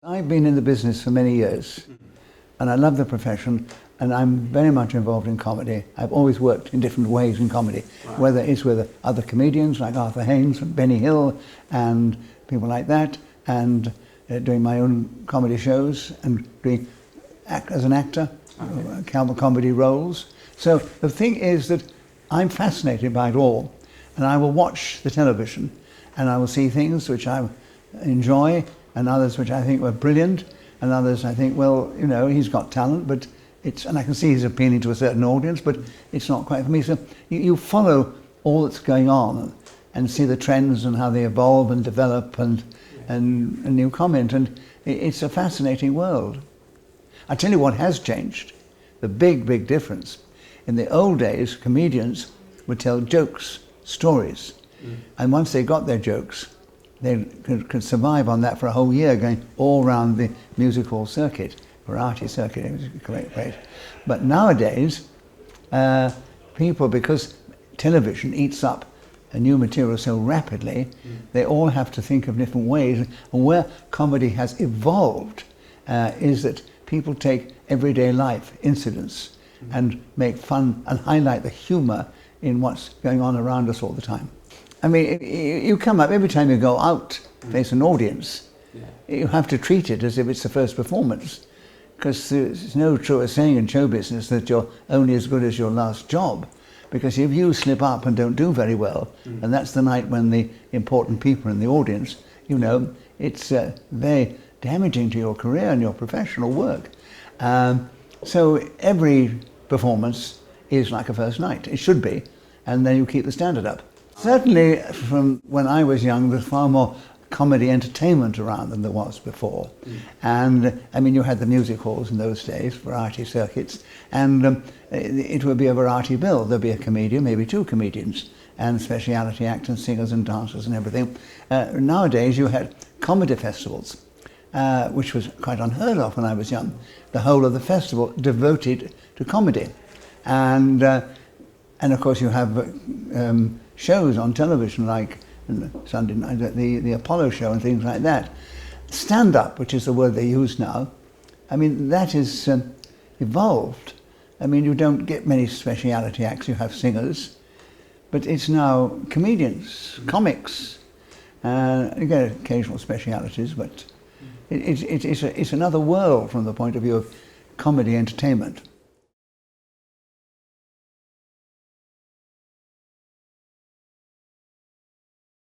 I've been in the business for many years, and I love the profession, and I'm very much involved in comedy. I've always worked in different ways in comedy, Right. whether it's with other comedians like Arthur Haynes and Benny Hill and people like that, and doing my own comedy shows and doing as an actor, comedy roles. So the thing is that I'm fascinated by it all, and I will watch the television and I will see things which I enjoy and others which I think were brilliant, and others I think, well, you know, he's got talent, but and I can see he's appealing to a certain audience, but it's not quite for me. So you follow all that's going on and see the trends and how they evolve and develop and you comment, and it's a fascinating world. I tell you what has changed, the big difference. In the old days, comedians would tell jokes, stories, and once they got their jokes, they could survive on that for a whole year, going all around the music hall circuit, variety circuit. It was great. But nowadays, people, because television eats up a new material so rapidly, they all have to think of different ways. And where comedy has evolved is that people take everyday life incidents and make fun and highlight the humour in what's going on around us all the time. I mean, you come up, every time you go out, face an audience, you have to treat it as if it's the first performance, because there's no truer saying in show business that you're only as good as your last job, because if you slip up and don't do very well, and that's the night when the important people in the audience, you know, it's very damaging to your career and your professional work. So every performance is like a first night. It should be, and then you keep the standard up. Certainly from when I was young, there's far more comedy entertainment around than there was before. And I mean, you had the music halls in those days, variety circuits, and it would be a variety bill. There'd be a comedian, maybe two comedians, and speciality actors, singers and dancers and everything. Nowadays you had comedy festivals, which was quite unheard of when I was young. The whole of the festival devoted to comedy. And of course you have shows on television like Sunday night, the Apollo show and things like that. Stand-up, which is the word they use now, I mean, that is evolved. I mean, you don't get many speciality acts, you have singers, but it's now comedians, comics, you get occasional specialities, but it's another world from the point of view of comedy entertainment.